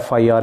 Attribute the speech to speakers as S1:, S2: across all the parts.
S1: FIR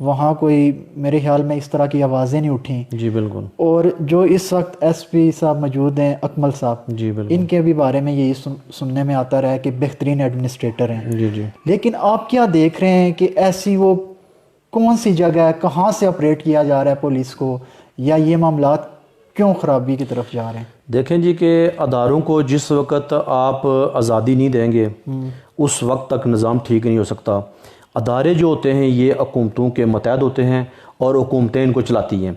S2: وہاں کوئی میرے خیال میں اس طرح کی آوازیں نہیں اٹھیں.
S1: جی بالکل. اور
S2: جو اس وقت ایس پی صاحب موجود ہیں اکمل صاحب,
S1: جی بالکل,
S2: ان کے بھی بارے میں یہی سننے میں آتا رہا ہے کہ بہترین ایڈمنسٹریٹر ہیں.
S1: جی جی.
S2: لیکن آپ کیا دیکھ رہے ہیں کہ ایسی وہ کون سی جگہ ہے, کہاں سے آپریٹ کیا جا رہا ہے پولیس کو, یا یہ معاملات کیوں خرابی کی طرف جا رہے ہیں؟
S1: دیکھیں جی کہ اداروں کو جس وقت آپ آزادی نہیں دیں گے اس وقت تک نظام ٹھیک نہیں ہو سکتا. ادارے جو ہوتے ہیں یہ حکومتوں کے متحد ہوتے ہیں اور حکومتیں ان کو چلاتی ہیں.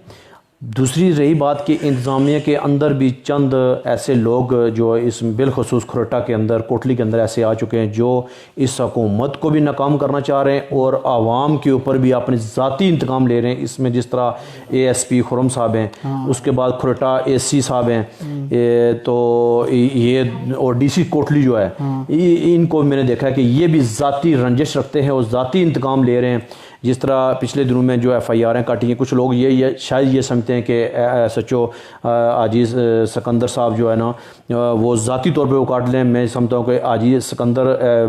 S1: دوسری رہی بات کہ انتظامیہ کے اندر بھی چند ایسے لوگ جو اس بالخصوص کھروٹا کے اندر, کوٹلی کے اندر ایسے آ چکے ہیں جو اس حکومت کو بھی ناکام کرنا چاہ رہے ہیں اور عوام کے اوپر بھی اپنے ذاتی انتقام لے رہے ہیں. اس میں جس طرح اے ایس پی خرم صاحب ہیں, اس کے بعد کھروٹا اے سی صاحب ہیں, تو یہ اور ڈی سی کوٹلی جو ہے, ان کو میں نے دیکھا ہے کہ یہ بھی ذاتی رنجش رکھتے ہیں اور ذاتی انتقام لے رہے ہیں. جس طرح پچھلے دنوں میں جو ایف آئی آریں کاٹی ہیں, کچھ لوگ یہ شاید یہ سمجھتے ہیں کہ ایس ایچ او عزیز سکندر صاحب جو ہے نا وہ ذاتی طور پہ وہ کاٹ لیں. میں سمجھتا ہوں کہ عزیز سکندر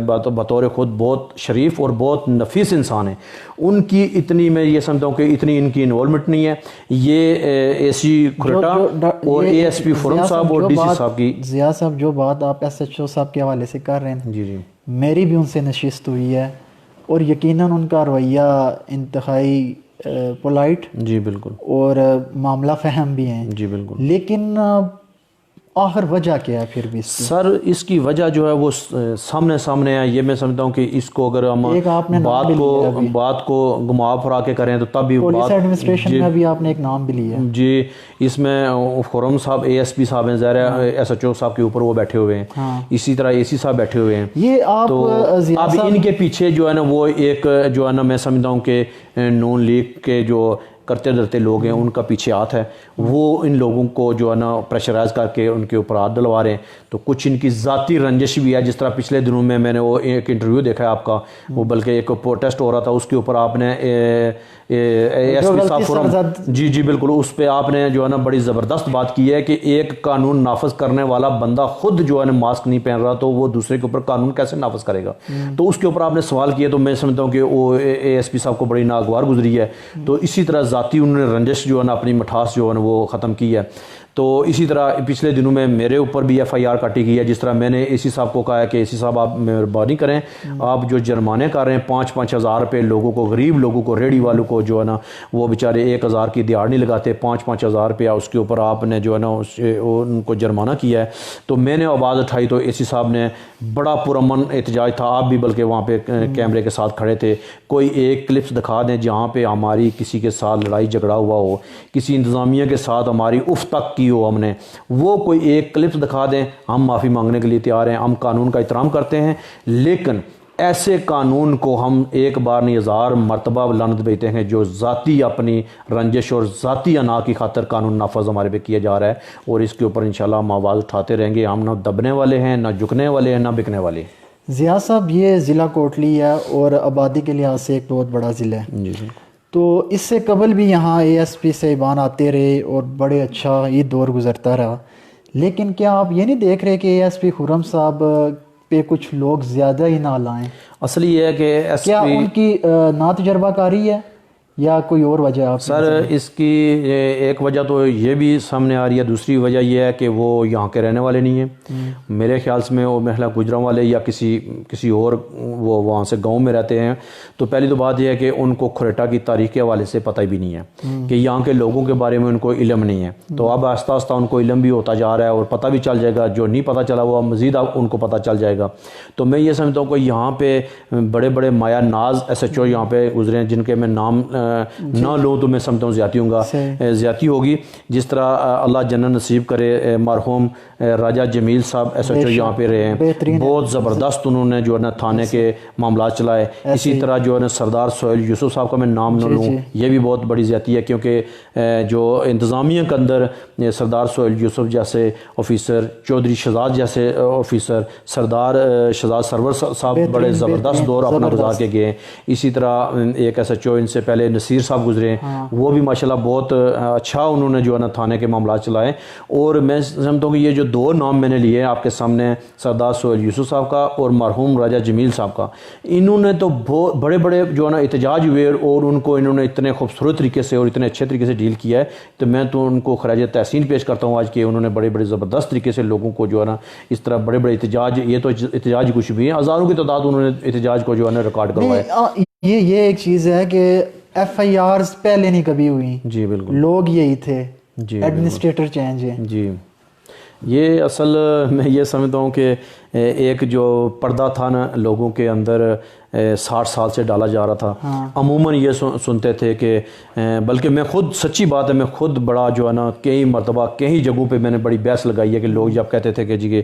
S1: بطور خود بہت شریف اور بہت نفیس انسان ہیں. ان کی اتنی, میں یہ سمجھتا ہوں کہ اتنی ان کی انوالومنٹ نہیں ہے. یہ اے سی کھروٹا اور اے ایس پی فرم صاحب اور ڈی سی صاحب کی.
S2: ضیاء صاحب جو بات آپ ایس ایچ او صاحب کے حوالے سے کر رہے ہیں,
S1: جی جی,
S2: میری بھی ان سے نشست ہوئی ہے اور یقیناً ان کا رویہ انتہائی پولائٹ,
S1: جی بالکل,
S2: اور معاملہ فہم بھی ہیں.
S1: جی بالکل.
S2: لیکن آخر وجہ کیا ہے پھر بھی اس کی؟
S1: سر اس کی وجہ جو ہے وہ سامنے ہے. یہ میں سمجھتا ہوں کہ اس کو اگر ہم بات کو گھما پھرا کے کریں تو تب بھی
S2: پولیس ایڈمنسٹریشن میں بھی آپ نے ایک نام بھی لیا.
S1: جی, اس میں خرم صاحب اے ایس پی صاحب ہیں, ظاہر ہے ایس ایچ او صاحب کے اوپر وہ بیٹھے ہوئے ہیں, اسی طرح اے سی صاحب بیٹھے ہوئے ہیں.
S2: یہ آپ
S1: تو اب ان کے پیچھے جو ہے نا وہ ایک جو ہے نا میں سمجھتا ہوں کہ نون لیگ کے جو کرتے ڈرتے لوگ ہیں ان کا پیچھے ہاتھ ہے. وہ ان لوگوں کو جو ہے نا پریشرائز کر کے ان کے اوپر ہاتھ ڈلوا رہے ہیں. تو کچھ ان کی ذاتی رنجش بھی ہے. جس طرح پچھلے دنوں میں نے وہ ایک انٹرویو دیکھا ہے آپ کا, وہ بلکہ ایک پروٹیسٹ ہو رہا تھا, اس کے اوپر آپ نے ایس پی صاحب فورم, جی بالکل, اس پہ آپ نے جو ہے نا بڑی زبردست بات کی ہے کہ ایک قانون نافذ کرنے والا بندہ خود جو ہے نا ماسک نہیں پہن رہا تو وہ دوسرے کے اوپر قانون کیسے نافذ کرے گا. تو اس کے اوپر آپ نے سوال کیا, تو میں سمجھتا ہوں کہ وہ اے ایس پی صاحب کو بڑی ناگوار گزری ہے. تو اسی طرح ذاتی انہوں نے رنجش جو ہے نا اپنی مٹھاس جو ہے نا وہ ختم کی ہے. تو اسی طرح پچھلے دنوں میں میرے اوپر بھی ایف آئی آر کاٹی گئی ہے. جس طرح میں نے اے سی صاحب کو کہا ہے کہ اے سی صاحب آپ مہربانی کریں, آپ جو جرمانے کر رہے ہیں 5,000 روپے لوگوں کو, غریب لوگوں کو, ریڑھی والوں کو جو ہے نا وہ بیچارے 1,000 کی دیہڑ نہیں لگاتے, 5,000 روپیہ اس کے اوپر آپ نے جو ہے نا ان کو جرمانہ کیا ہے. تو میں نے آواز اٹھائی تو اے سی صاحب نے بڑا پرامن احتجاج تھا, آپ بھی بلکہ وہاں پہ کیمرے کے ساتھ کھڑے تھے. کوئی ایک کلپس دکھا دیں جہاں پہ ہماری کسی کے ساتھ لڑائی جھگڑا ہوا ہو, کسی انتظامیہ کے ساتھ ہماری اف تک کی ہو, ہم نے وہ کوئی ایک کلپس دکھا دیں, ہم معافی مانگنے کے لیے تیار ہیں. ہم قانون کا احترام کرتے ہیں, لیکن ایسے قانون کو ہم ایک بار نہیں 1000 مرتبہ لعنت بھیجتے ہیں جو ذاتی اپنی رنجش اور ذاتی انا کی خاطر قانون نافذ ہمارے پہ کیا جا رہا ہے. اور اس کے اوپر انشاءاللہ ہم آواز اٹھاتے رہیں گے. ہم نہ دبنے والے ہیں, نہ جھکنے والے ہیں, نہ بکنے والے ہیں.
S2: ضیاء صاحب یہ ضلع کوٹلی ہے اور آبادی کے لحاظ سے ایک بہت بڑا ضلع ہے.
S1: جی بالکل.
S2: تو اس سے قبل بھی یہاں اے ایس پی صاحبان آتے رہے اور بڑے اچھا یہ دور گزرتا رہا. لیکن کیا آپ یہ نہیں دیکھ رہے کہ اے ایس پی خرم صاحب پہ کچھ لوگ زیادہ ہی نہ لائیں؟
S1: اصل یہ ہے کہ
S2: کیا ان کی نا تجربہ کاری ہے یا کوئی اور وجہ؟ آپ
S1: سر اس کی ایک وجہ تو یہ بھی سامنے آ رہی ہے, دوسری وجہ یہ ہے کہ وہ یہاں کے رہنے والے نہیں ہیں. میرے خیال سے وہ محلہ گجراں والے یا کسی اور وہ وہاں سے گاؤں میں رہتے ہیں. تو پہلی تو بات یہ ہے کہ ان کو کھریٹا کی تاریخ کے حوالے سے پتہ بھی نہیں ہے کہ یہاں کے لوگوں کے بارے میں ان کو علم نہیں ہے. تو اب آہستہ آہستہ ان کو علم بھی ہوتا جا رہا ہے اور پتہ بھی چل جائے گا. جو نہیں پتہ چلا وہ مزید اب ان کو پتہ چل جائے گا. تو میں یہ سمجھتا ہوں کہ یہاں پہ بڑے بڑے مایا ناز ایس ایچ او یہاں پہ گزرے ہیں جن کے میں نام نہ لوں تو میں سمجھتا ہوں زیادتی ہوگی. جس طرح اللہ جنت نصیب کرے مرحوم راجہ جمیل صاحب ایس ایچ او یہاں پہ رہے ہیں, بہت زبردست انہوں نے جو ہے نا تھانے کے معاملات چلائے. اسی طرح جو ہے نا سردار سہیل یوسف صاحب کا میں نام نہ لوں, یہ بھی بہت بڑی زیادتی ہے کیونکہ جو انتظامیہ کے اندر سردار سہیل یوسف جیسے آفیسر, چودھری شہزاد جیسے آفیسر, سردار شہزاد سرور صاحب بڑے زبردست دور اپنا گزار کے گئے. اسی طرح ایک ایس ایچ او ان سے پہلے نصیر صاحب گزرے ہیں، وہ بھی ماشاءاللہ بہت اچھا انہوں نے جو ہے نا تھانے کے معاملات چلائے. اور میں سمجھتا ہوں کہ یہ جو دو نام میں نے لیے آپ کے سامنے، سردار سہیل یوسف صاحب کا اور مرحوم راجہ جمیل صاحب کا، انہوں نے تو بہت بڑے بڑے جو ہے نا احتجاج ہوئے اور ان کو انہوں نے اتنے خوبصورت طریقے سے اور اتنے اچھے طریقے سے ڈیل کیا ہے. تو میں تو ان کو خراج تحسین پیش کرتا ہوں آج کہ انہوں نے بڑے بڑے زبردست طریقے سے لوگوں کو جو ہے نا اس طرح بڑے بڑے احتجاج، یہ تو احتجاج کچھ بھی ہیں، ہزاروں کی تعداد انہوں نے احتجاج کو جو ہے نا ریکارڈ کروایا.
S2: یہ ایک چیز ہے کہ ایف آئی آرز پہلے نہیں کبھی ہوئی.
S1: جی بالکل،
S2: لوگ یہی تھے،
S1: جی
S2: ایڈمنسٹریٹر چینج ہے.
S1: جی یہ اصل میں یہ سمجھتا ہوں کہ ایک جو پردہ تھا نا لوگوں کے اندر 60 سال سے ڈالا جا رہا تھا. عموماً یہ سنتے تھے کہ بلکہ میں خود، سچی بات ہے، میں خود بڑا جو ہے نا کئی مرتبہ کئی جگہوں پہ میں نے بڑی بحث لگائی ہے کہ لوگ جب کہتے تھے کہ جی کہ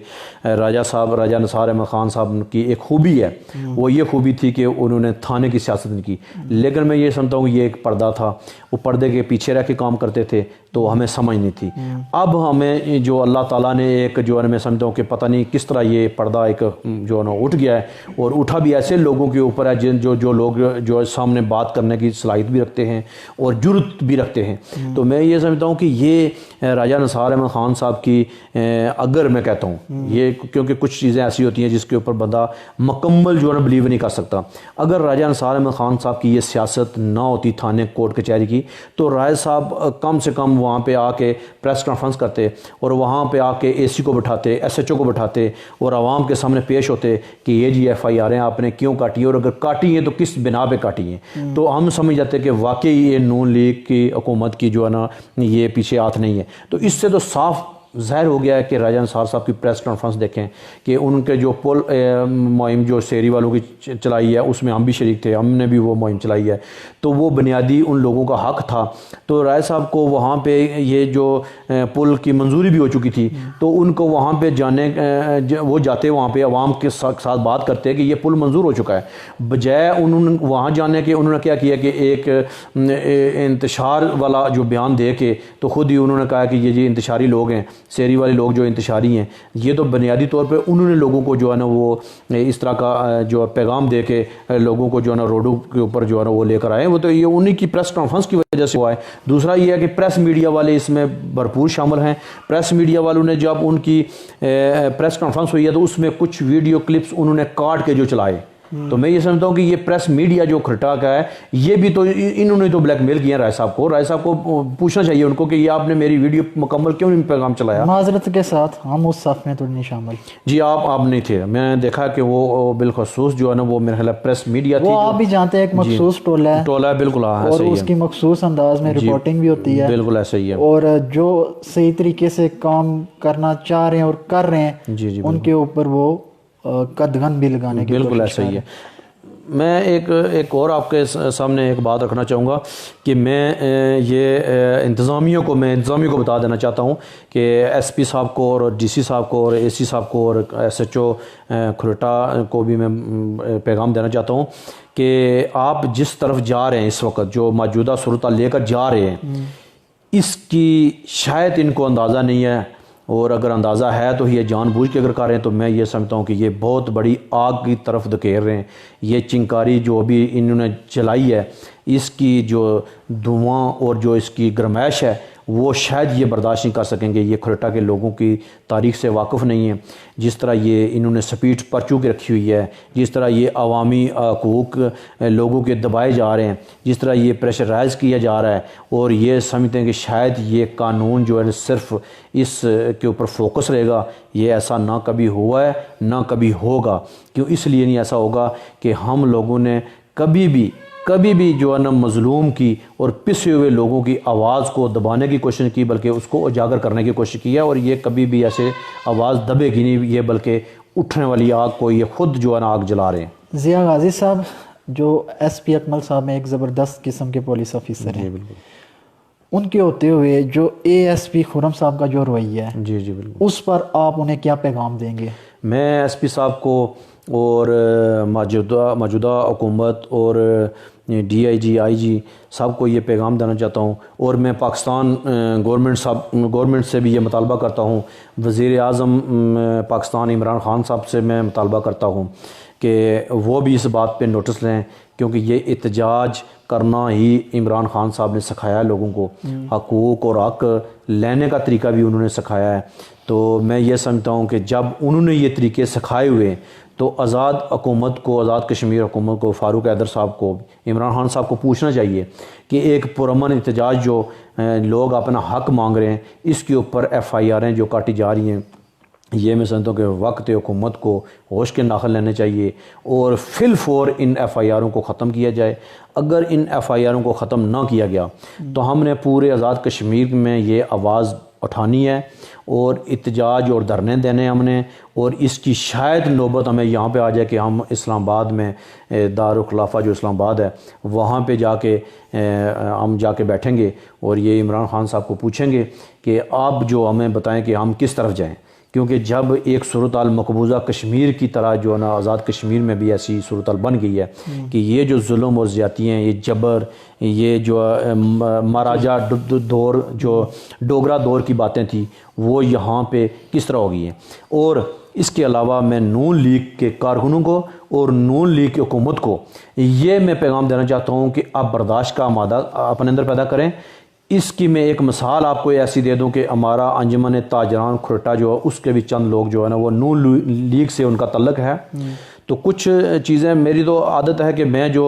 S1: راجہ نثار احمد خان صاحب کی ایک خوبی ہے، وہ یہ خوبی تھی کہ انہوں نے تھانے کی سیاست نہیں کی. لیکن میں یہ سمجھتا ہوں کہ یہ ایک پردہ تھا، وہ پردے کے پیچھے رہ کے کام کرتے تھے تو ہمیں سمجھ نہیں تھی. اب ہمیں جو اللہ تعالیٰ نے ایک جو ہے میں سمجھتا ہوں کہ پتہ نہیں کس طرح یہ پردہ ایک جو ہے نا اٹھ گیا ہے، اور اٹھا بھی ایسے لوگوں کے اوپر ہے جو لوگ جو سامنے بات کرنے کی صلاحیت بھی رکھتے ہیں اور جرت بھی رکھتے ہیں. تو میں یہ سمجھتا ہوں کہ یہ راجہ نثار احمد خان صاحب کی، اگر میں کہتا ہوں یہ، کیونکہ کچھ چیزیں ایسی ہوتی ہیں جس کے اوپر بندہ مکمل جو ہے نا بلیو نہیں کر سکتا، اگر راجہ نثار احمد خان صاحب کی یہ سیاست نہ ہوتی تھانے کورٹ کچہری کی، تو رائے صاحب کم سے کم وہاں پہ آ کے پریس کانفرنس کرتے اور وہاں پہ آ کے اے سی کو بٹھاتے، ایس ایچ او کو بٹھاتے اور عوام کے سامنے پیش ہوتے کہ یہ جی ایف آئی آریں آپ نے کیوں کاٹی ہے، اور اگر کاٹی ہیں تو کس بنا پہ کاٹی ہیں. تو ہم سمجھ جاتے کہ واقعی یہ نون لیگ کی حکومت کی جو ہے نا یہ پیچھے ہاتھ نہیں ہے. تو اس سے تو صاف ظاہر ہو گیا ہے کہ راجہ نثار صاحب کی پریس کانفرنس دیکھیں کہ ان کے جو پول مہم جو سیری والوں کی چلائی ہے اس میں ہم بھی شریک تھے، ہم نے بھی وہ مہم چلائی ہے. تو وہ بنیادی ان لوگوں کا حق تھا. تو رائے صاحب کو وہاں پہ یہ جو پل کی منظوری بھی ہو چکی تھی، تو ان کو وہاں پہ جانے، وہ جاتے وہاں پہ عوام کے ساتھ بات کرتے کہ یہ پل منظور ہو چکا ہے، بجائے انہوں نے وہاں جانے کے انہوں نے کیا کیا کہ ایک انتشار والا جو بیان دے کے تو خود ہی انہوں نے کہا کہ یہ جی انتشاری لوگ ہیں، سیری والے لوگ جو انتشاری ہیں. یہ تو بنیادی طور پہ انہوں نے لوگوں کو جو ہے نا وہ اس طرح کا جو پیغام دے کے لوگوں کو جو ہے نا روڈوں کے اوپر جو ہے نا وہ لے کر آئے. وہ تو یہ انہی کی پریس کانفرنس کی وجہ سے ہوا ہے. دوسرا یہ ہے کہ پریس میڈیا والے اس میں بھرپور شامل ہیں. پریس میڈیا والوں نے جب ان کی پریس کانفرنس ہوئی ہے تو اس میں کچھ ویڈیو کلپس انہوں نے کاٹ کے جو چلائے. تو میں یہ سمجھتا ہوں کہ یہ پریس میڈیا جو کھرٹا کا ہے، یہ بھی تو انہوں نے تو بلیک میل کیا رائے صاحب کو. رائے صاحب کو پوچھنا چاہیے ان کو کہ یہ آپ نے میری ویڈیو مکمل کیوں نہیں پیغام چلایا.
S2: معذرت کے ساتھ ہم اس صف میں تو نہیں شامل.
S1: جی آپ نہیں تھے، میں نے دیکھا کہ وہ بالخصوص جو ہے نا وہ میرے خیال پریس میڈیا تھی.
S2: وہ آپ بھی جانتے ہیں ایک مخصوص ٹولہ ہے
S1: بالکل،
S2: اور اس کی مخصوص انداز میں رپورٹنگ بھی ہوتی ہے.
S1: بالکل ایسا ہی ہے.
S2: اور جو صحیح طریقے سے کام کرنا چاہ رہے ہیں اور کر رہے ہیں ان کے اوپر وہ قدغن بھی لگانے کی
S1: بالکل ایسا ہی ہے. میں ایک اور آپ کے سامنے ایک بات رکھنا چاہوں گا کہ میں یہ انتظامیہ کو بتا دینا چاہتا ہوں کہ ایس پی صاحب کو اور ڈی سی صاحب کو اور اے سی صاحب کو اور ایس ایچ او کھرٹا کو بھی میں پیغام دینا چاہتا ہوں کہ آپ جس طرف جا رہے ہیں اس وقت، جو موجودہ صورتحال لے کر جا رہے ہیں، اس کی شاید ان کو اندازہ نہیں ہے، اور اگر اندازہ ہے تو یہ جان بوجھ کے اگر کر رہے ہیں تو میں یہ سمجھتا ہوں کہ یہ بہت بڑی آگ کی طرف دھکیل رہے ہیں. یہ چنگاری جو ابھی انہوں نے چلائی ہے، اس کی جو دھواں اور جو اس کی گرمائش ہے وہ شاید یہ برداشت نہیں کر سکیں گے. یہ کھرٹا کے لوگوں کی تاریخ سے واقف نہیں ہیں. جس طرح یہ انہوں نے سپیٹ پرچوں کی رکھی ہوئی ہے، جس طرح یہ عوامی حقوق لوگوں کے دبائے جا رہے ہیں، جس طرح یہ پریشرائز کیا جا رہا ہے، اور یہ سمجھتے ہیں کہ شاید یہ قانون جو ہے صرف اس کے اوپر فوکس رہے گا. یہ ایسا نہ کبھی ہوا ہے نہ کبھی ہوگا. کیوں؟ اس لیے نہیں ایسا ہوگا کہ ہم لوگوں نے کبھی بھی جو ہے نا مظلوم کی اور پسے ہوئے لوگوں کی آواز کو دبانے کی کوشش کی، بلکہ اس کو اجاگر کرنے کی کوشش کی ہے. اور یہ کبھی بھی ایسے آواز دبے گی نہیں، یہ بلکہ اٹھنے والی آگ کو یہ خود جو ہے نا آگ جلا رہے ہیں.
S2: ضیاء غازی صاحب جو ایس پی اکمل صاحب میں ایک زبردست قسم کے پولیس آفیسر ہیں، ان کے ہوتے ہوئے جو اے ایس پی خرم صاحب کا جو رویہ ہے،
S1: بالکل،
S2: اس پر آپ انہیں کیا پیغام دیں گے؟
S1: میں ایس پی صاحب کو اور موجودہ حکومت اور ڈی آئی جی آئی جی صاحب کو یہ پیغام دینا چاہتا ہوں، اور میں پاکستان گورنمنٹ سے بھی یہ مطالبہ کرتا ہوں، وزیر اعظم پاکستان عمران خان صاحب سے میں مطالبہ کرتا ہوں کہ وہ بھی اس بات پہ نوٹس لیں، کیونکہ یہ احتجاج کرنا ہی عمران خان صاحب نے سکھایا ہے لوگوں کو، حقوق اور حق لینے کا طریقہ بھی انہوں نے سکھایا ہے۔ تو میں یہ سمجھتا ہوں کہ جب انہوں نے یہ طریقے سکھائے ہوئے تو آزاد حکومت کو، آزاد کشمیر حکومت کو، فاروق حیدر صاحب کو، عمران خان صاحب کو پوچھنا چاہیے کہ ایک پرامن احتجاج جو لوگ اپنا حق مانگ رہے ہیں، اس کے اوپر ایف آئی آریں جو کاٹی جا رہی ہیں، یہ میں سمجھتا ہوں کہ وقت حکومت کو ہوش کے ناخن لینے چاہیے اور فی الفور ان ایف آئی آروں کو ختم کیا جائے۔ اگر ان ایف آئی آروں کو ختم نہ کیا گیا تو ہم نے پورے آزاد کشمیر میں یہ آواز اٹھانی ہے اور احتجاج اور دھرنے دینے ہم نے، اور اس کی شاید نوبت ہمیں یہاں پہ آ جائے کہ ہم اسلام آباد میں دارالخلافہ جو اسلام آباد ہے وہاں پہ جا کے ہم جا کے بیٹھیں گے اور یہ عمران خان صاحب کو پوچھیں گے کہ آپ جو ہمیں بتائیں کہ ہم کس طرف جائیں، کیونکہ جب ایک صورتحال مقبوضہ کشمیر کی طرح جو ہے نا آزاد کشمیر میں بھی ایسی صورتحال بن گئی ہے کہ یہ جو ظلم اور زیادتی ہیں، یہ جبر، یہ جو مہاراجہ دور جو ڈوگرا دور کی باتیں تھیں وہ یہاں پہ کس طرح ہو گئی ہیں۔ اور اس کے علاوہ میں نون لیگ کے کارکنوں کو اور نون لیگ کی حکومت کو یہ میں پیغام دینا چاہتا ہوں کہ آپ برداشت کا مادہ اپنے اندر پیدا کریں۔ اس کی میں ایک مثال آپ کو ایسی دے دوں کہ ہمارا انجمن تاجران کھرٹا جو ہے اس کے بھی چند لوگ جو ہے نا وہ نون لیگ سے ان کا تعلق ہے، تو کچھ چیزیں میری تو عادت ہے کہ میں جو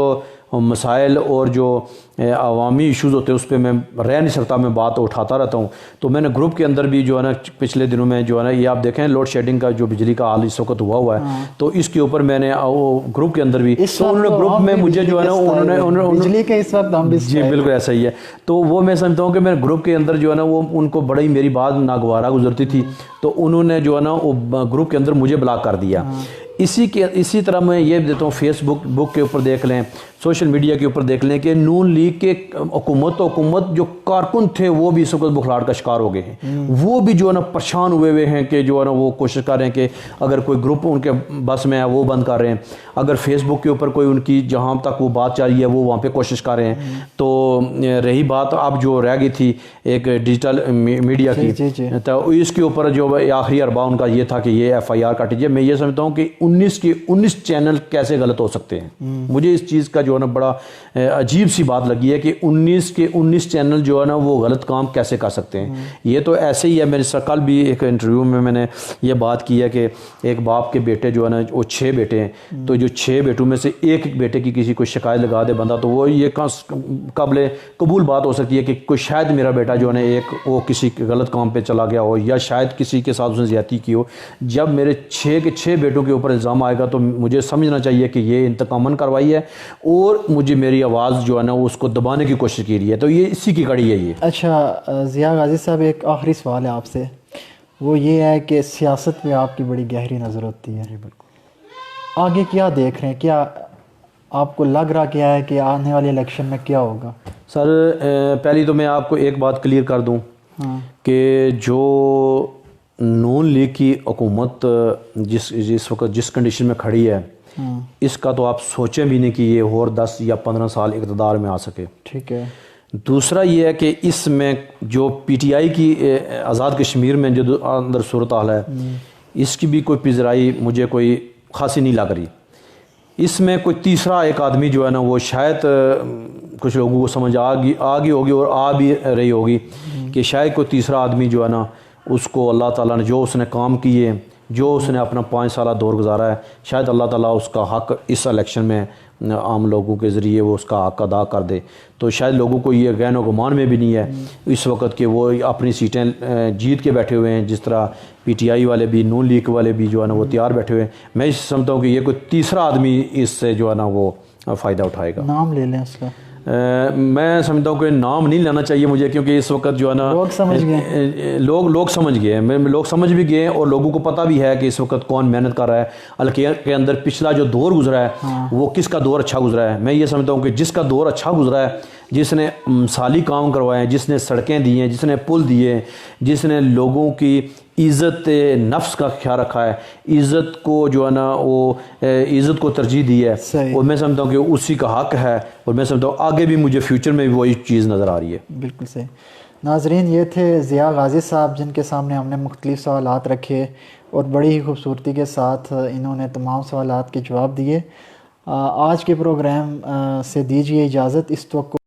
S1: مسائل اور جو عوامی ایشوز ہوتے ہیں اس پہ میں رہ نہیں سکتا، میں بات اٹھاتا رہتا ہوں۔ تو میں نے گروپ کے اندر بھی جو ہے نا پچھلے دنوں میں جو ہے نا یہ آپ دیکھیں لوڈ شیڈنگ کا جو بجلی کا حال اس وقت ہوا ہے، تو اس کے اوپر میں نے گروپ کے اندر بھی تو انہوں نے گروپ میں مجھے جو ہے نا انہوں نے
S2: بجلی کے اس وقت ہم بھی
S1: جی بالکل ایسا ہی ہے، تو وہ میں سمجھتا ہوں کہ میں گروپ کے اندر جو ہے نا وہ ان کو بڑی میری بات ناگوارہ گزرتی تھی، تو انہوں نے جو ہے نا وہ گروپ کے اندر مجھے بلاک کر دیا۔ اسی طرح میں یہ دیتا ہوں فیس بک کے اوپر دیکھ لیں، سوشل میڈیا کے اوپر دیکھ لیں کہ نون لیگ کے حکومت جو کارکن تھے وہ بھی اس وقت بخلاڑ کا شکار ہو گئے ہیں، وہ بھی جو ہے نا پریشان ہوئے ہیں کہ جو ہے نا وہ کوشش کر رہے ہیں کہ اگر کوئی گروپ ان کے بس میں ہے وہ بند کر رہے ہیں، اگر فیس بک کے اوپر کوئی ان کی جہاں تک وہ بات چل رہی ہے وہ وہاں پہ کوشش کر رہے ہیں۔ تو رہی بات اب جو رہ گئی تھی ایک ڈیجیٹل میڈیا کی، تو اس کے اوپر جو آخری اربا ان کا یہ تھا کہ یہ ایف آئی آر کاٹی جائے۔ میں یہ سمجھتا ہوں کہ 19 چینل کیسے غلط ہو سکتے ہیں، مجھے اس چیز کا جو ہے نا بڑا عجیب سی بات لگی ہے کہ 19 چینل جو ہے نا وہ غلط کام کیسے کر سکتے ہیں۔ یہ تو ایسے ہی ہے، میرے سے کل بھی ایک انٹرویو میں نے یہ بات کی ہے کہ ایک باپ کے بیٹے جو ہے نا وہ 6 بیٹے ہیں، تو جو 6 بیٹوں میں سے ایک بیٹے کی کسی کو شکایت لگا دے بندہ، تو وہ یہ قابل قبول بات ہو سکتی ہے کہ کوئی شاید میرا بیٹا جو ہے نا ایک وہ کسی غلط کام پہ چلا گیا ہو یا شاید کسی کے ساتھ اس نے زیادتی کی ہو۔ جب میرے 6 بیٹوں کے اوپر الزام آئے گا تو مجھے سمجھنا چاہیے کہ یہ انتقاماً کاروائی ہے اور مجھے میری آواز جو ہے نا اس کو دبانے کی کوشش کی رہی ہے، تو یہ اسی کی کڑی ہے یہ۔
S2: اچھا ضیاء غازی صاحب، ایک آخری سوال ہے آپ سے، وہ یہ ہے کہ سیاست میں آپ کی بڑی گہری نظر ہوتی ہے، آگے کیا دیکھ رہے ہیں؟ کیا آپ کو لگ رہا کیا ہے کہ آنے والے الیکشن میں کیا ہوگا؟
S1: سر پہلی تو میں آپ کو ایک بات کلیئر کر دوں کہ جو نون لیگ کی حکومت جس وقت جس کنڈیشن میں کھڑی ہے، اس کا تو آپ سوچیں بھی نہیں کہ یہ اور 10 یا 15 سال اقتدار میں آ سکے۔
S2: ٹھیک ہے۔
S1: دوسرا یہ ہے کہ اس میں جو پی ٹی آئی کی آزاد کشمیر میں جو اندر صورتحال ہے، اس کی بھی کوئی پذیرائی مجھے کوئی خاصی نہیں لگ رہی۔ اس میں کوئی تیسرا ایک آدمی جو ہے نا وہ شاید کچھ لوگوں کو سمجھ آ گئی ہوگی اور آ بھی رہی ہوگی کہ شاید کوئی تیسرا آدمی جو ہے نا اس کو اللہ تعالیٰ نے جو اس نے کام کیے، جو اس نے اپنا 5 سالہ دور گزارا ہے، شاید اللہ تعالیٰ اس کا حق اس الیکشن میں عام لوگوں کے ذریعے وہ اس کا حق ادا کر دے۔ تو شاید لوگوں کو یہ غین و گمان میں بھی نہیں ہے اس وقت کہ وہ اپنی سیٹیں جیت کے بیٹھے ہوئے ہیں، جس طرح پی ٹی آئی والے بھی نون لیگ والے بھی جو ہے نا وہ تیار بیٹھے ہوئے ہیں۔ میں سمجھتا ہوں کہ یہ کوئی تیسرا آدمی اس سے جو ہے نا وہ فائدہ اٹھائے گا۔
S2: نام لے لیں اس کا؟
S1: میں سمجھتا ہوں کہ نام نہیں لینا چاہیے مجھے، کیونکہ اس وقت جو ہے نا
S2: لوگ سمجھ گئے،
S1: لوگ سمجھ گئے ہیں، لوگ سمجھ بھی گئے ہیں اور لوگوں کو پتہ بھی ہے کہ اس وقت کون محنت کر رہا ہے۔ حلقے کے اندر پچھلا جو دور گزرا ہے وہ کس کا دور اچھا گزرا ہے۔ میں یہ سمجھتا ہوں کہ جس کا دور اچھا گزرا ہے، جس نے مثالی کام کروائے ہیں، جس نے سڑکیں دی ہیں، جس نے پل دیے، جس نے لوگوں کی عزت نفس کا خیال رکھا ہے، عزت کو جو ہے نا وہ عزت کو ترجیح دی ہے، اور میں سمجھتا ہوں کہ اسی کا حق ہے، اور میں سمجھتا ہوں آگے بھی مجھے فیوچر میں بھی وہی چیز نظر آ رہی ہے۔
S2: بالکل صحیح۔ ناظرین، یہ تھے ضیاء غازی صاحب، جن کے سامنے ہم نے مختلف سوالات رکھے اور بڑی ہی خوبصورتی کے ساتھ انہوں نے تمام سوالات کے جواب دیے۔ آج کے پروگرام سے دیجیے اجازت. اس وقت